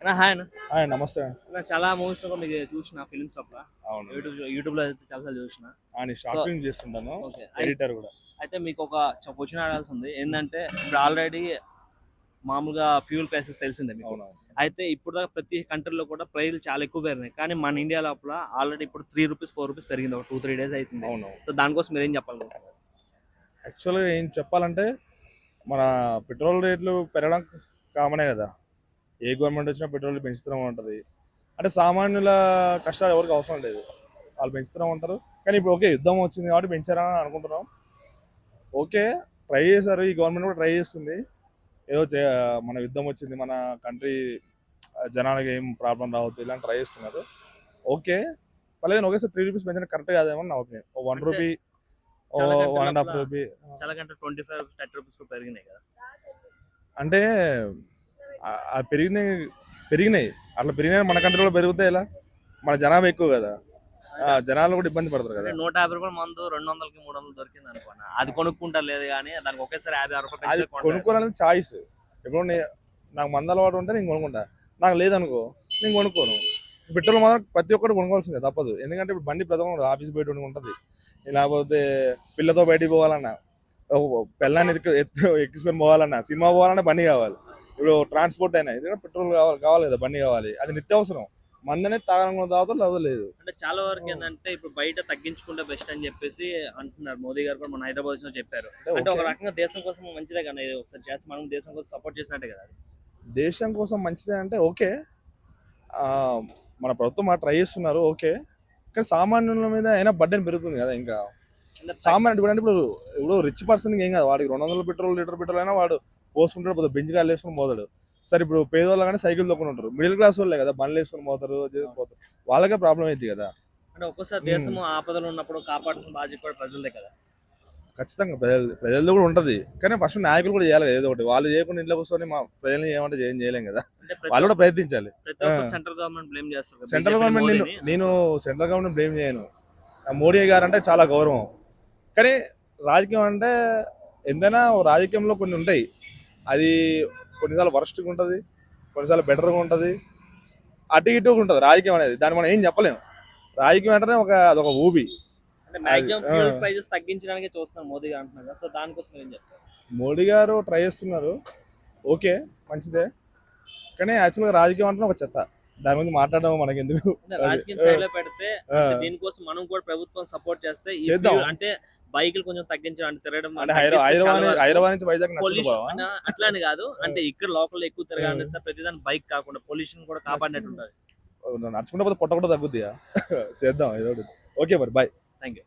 Hi అన్న. నమస్తే. చాలా మూవీస్ లో మీకు చూసిన ఫిల్మ్స్ అప్పుడు అవును. యూట్యూబ్ లో అయితే చాలా చూసిన. నేను షార్ట్ ఫిల్మ్ చేస్తుంటాను. ఓకే. ఎడిటర్ కూడా. అయితే మీకు ఒక క్వశ్చన్ అడగాల్సి ఉంది. ఏంటంటే ఇప్పుడు ఆల్రెడీ మామూలుగా ఫ్యూల్ ప్రైసెస్ తెలిసిందే మీకు. అవునవును. అయితే ఇప్పుడు దాకా ప్రతి కంట్రీలో కూడా ప్రైస్లు చాలా ఎక్కువ పెరిగినాయి. కానీ మన ఇండియా లోపల ఆల్రెడీ ఇప్పుడు రూ. 3 4 పెరిగింది. ఒక 2-3 days అవుతుంది. అవును. సో దానికోసం మీరు ఏం చెప్పాలనుకుంటున్నారు? యాక్చువల్గా ఏం చెప్పాలంటే మన పెట్రోల్ రేట్లు పెరగడం కామనే కదా. ఏ గవర్నమెంట్ వచ్చినా పెట్రోల్ పెంచుతూనే ఉంటుంది. అంటే సామాన్యుల కష్టాలు ఎవరికి అవసరం లేదు, వాళ్ళు పెంచుతూనే ఉంటారు. కానీ ఇప్పుడు ఓకే, యుద్ధం వచ్చింది కాబట్టి పెంచారని అనుకుంటున్నాం. ఓకే, ట్రై చేశారు, ఈ గవర్నమెంట్ కూడా ట్రై చేస్తుంది. ఏదో మన యుద్ధం వచ్చింది, మన కంట్రీ జనాలకి ఏం ప్రాబ్లం రావద్దు, ఇలాంటి ట్రై చేస్తున్నారు. ఓకే, పర్లేదు. ఒకేసారి రూ. 3 పెంచడం కరెక్ట్ కాదేమో నా ఒపీనియన్. రూ. 1, చాలా ₹1.5. చాలా కంటే 25-30 కూడా పెరిగినాయి కదా. అంటే పెరిగినాయి అట్లా పెరిగినాయి. మన కంట్రీలో పెరిగితే ఎలా? మన జనాభా ఎక్కువ కదా, జనాలు కూడా ఇబ్బంది పడతారు కదా. 150 మందు 200-300 దొరికింది అనుకోండి, అది కొనుక్కుంటారు. లేదు కానీ దానికి ఒకేసారి 50-60 అది కొనుక్కోవాలని చాయిస్. ఇప్పుడు నాకు మంద అలవాటు ఉంటే నేను కొనుక్కుంటా, నాకు లేదనుకో నేను కొనుక్కోను. పెట్రోల్ మాత్రం ప్రతి ఒక్కటి కొనుక్కోవాల్సిందే, తప్పదు. ఎందుకంటే ఇప్పుడు బండి ప్రథమం ఆఫీస్ బయట ఉంటుంది, లేకపోతే పిల్లతో బయటికి పోవాలన్నా, పిల్లాన్ని ఎక్కించుకొని పోవాలన్నా, సినిమా పోవాలన్నా బండి కావాలి. ఇప్పుడు ట్రాన్స్పోర్ట్ అయినా ఇది పెట్రోల్ కావాలి కదా, బండి కావాలి. అది నిత్యావసరం. మందనే తాగడం తాగుతారు, లేదు. అంటే చాలా వరకు ఏంటంటే ఇప్పుడు బయట తగ్గించుకుంటే బెస్ట్ అని చెప్పేసి అంటున్నారు. మోదీ గారు కూడా మన హైదరాబాద్ లో చెప్పారు. అంటే ఒక రకంగా దేశం కోసం మంచిదే కదా, ఒకసారి చేస్తే మనం దేశం కోసం సపోర్ట్ చేసినట్టే కదా. దేశం కోసం మంచిదే అంటే ఓకే, మన ప్రభుత్వం ట్రై చేస్తున్నారు ఓకే. కానీ సామాన్యుల మీద అయినా బడ్డెన్ పెరుగుతుంది కదా. ఇంకా సామాన్యుడు ఇప్పుడు అంటే ఇప్పుడు రిచ్ పర్సన్కి ఏం కాదు, వాడికి 200 లీటర్ పెట్రోల్ అయినా వాడు పోసుకుంటాడు, పోతాడు, బెంచ్ కాలు వేసుకుని పోతాడు. సరే ఇప్పుడు పేదవాళ్ళు కానీ సైకిల్ తొక్కుని ఉంటారు, మిడిల్ క్లాస్ వాళ్ళే కదా, బండ్లు వేసుకొని పోతారు, వాళ్ళకే ప్రాబ్లం అయింది కదా. అంటే ఒక్కోసారి దేశం ఆపదలు ఉన్నప్పుడు కాపాడుకున్న బాధ్యత కూడా ప్రజలదే కదా. ఖచ్చితంగా ప్రజలతో కూడా ఉంటుంది. కానీ ఫస్ట్ నాయకులు కూడా చేయాలి ఏదో ఒకటి. వాళ్ళు చేయకుండా ఇంట్లో కూర్చొని మా ప్రజల్ని ఏమంటే చేయలేం కదా, వాళ్ళు కూడా ప్రయత్నించాలి. సెంట్రల్ గవర్నమెంట్ బ్లేమ్ చేస్తారు. సెంట్రల్ గవర్నమెంట్ నేను సెంట్రల్ గవర్నమెంట్ బ్లేమ్ చేయను. మోడీ గారు అంటే చాలా గౌరవం. కానీ రాజకీయం అంటే ఎంతైనా రాజకీయంలో కొన్ని ఉంటాయి, అది కొన్నిసార్లు వరస్ట్గా ఉంటుంది, కొన్నిసార్లు బెటర్గా ఉంటుంది, అటు ఇటుగా ఉంటుంది రాజకీయం అనేది. దాన్ని మనం ఏం చెప్పలేము. రాజకీయం అంటేనే అదొక ఊబి. అంటే మాక్సిమం ఫ్యూల్ ప్రైసెస్ తగ్గించడానికి చూస్తున్నారు మోదీ గారు అంటున్నారు. సో దానికోసం ఏం చేస్తారు? మోడీ గారు ట్రై చేస్తున్నారు, ఓకే మంచిదే. కానీ యాక్చువల్గా రాజకీయం అంటే ఒక చెత్త, దాని గురించి మాట్లాడడం మనకి ఎందుకు. రాజకీయం సైడ్ లో పెడితే దీనికోసం మనం కూడా ప్రభుత్వం సపోర్ట్ చేస్తే చేద్దాం. అంటే బైకులు కొంచెం తగ్గించడం, అంటే తిరగడం, హైదరాబాద్ నుంచి వైజాగ్ అట్లానే కాదు, అంటే ఇక్కడ లోకల్ ఎక్కువ తిరగాలి, ప్రతిదాని బైక్ కాకుండా పొల్యూషన్ కూడా కాపాడినట్టు ఉంటుంది. నడుచుకుంటే పొట్ట కూడా తగ్గుద్ది. చేద్దాం ఏదో. ఓకే మరి, బాయ్. Thank you.